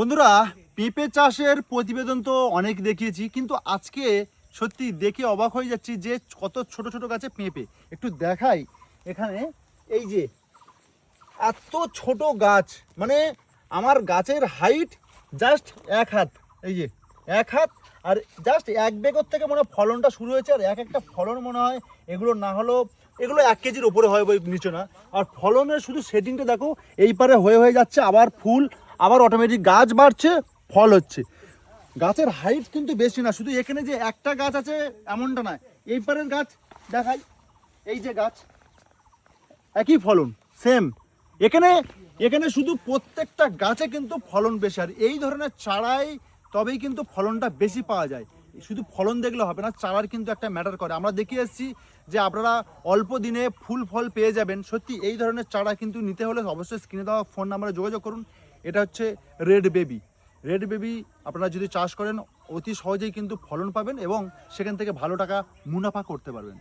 বন্ধুরা, পেঁপে চাষের প্রতিবেদন তো অনেক দেখিয়েছি, কিন্তু আজকে সত্যি দেখে অবাক হয়ে যাচ্ছি যে কত ছোট ছোট গাছে পেঁপে। একটু দেখাই এখানে, এই যে এত ছোট গাছ, মানে আমার গাছের হাইট জাস্ট 1 হাত, এই যে 1 হাত, আর জাস্ট 1 বেগর থেকে মনে হয় ফলনটা শুরু হয়েছে। আর এক একটা ফলন মনে হয় এগুলো না হলেও এগুলো 1 কেজির ওপরে হয়, ওই নিচে না। আর ফলনের শুধু সেটিংটা দেখো, এই পারে হয়ে যাচ্ছে আবার ফুল, আবার অটোমেটিক গাছ বাড়ছে, ফল হচ্ছে। গাছের হাইট কিন্তু বেশি না, শুধু এখানে যে একটা গাছ আছে এমনটা নয়, এই পারের গাছ দেখাই, এই যে গাছ একই ফলন সেম। এখানে এখানে শুধু প্রত্যেকটা গাছে কিন্তু ফলন বেশি, আর এই ধরনের চারাই তবেই কিন্তু ফলনটা বেশি পাওয়া যায়। শুধু ফলন দেখলে হবে না, চারার কিন্তু একটা ম্যাটার করে। আমরা দেখে এসেছি যে আপনারা অল্প দিনে ফুল ফল পেয়ে যাবেন। সত্যি এই ধরনের চারা কিন্তু নিতে হলে অবশ্যই স্ক্রিনে দেওয়া ফোন নাম্বারে যোগাযোগ করুন। এটা হচ্ছে রেড বেবি। রেড বেবি আপনারা যদি চাষ করেন অতি সহজেই কিন্তু ফলন পাবেন এবং সেখান থেকে ভালো টাকা মুনাফা করতে পারবেন।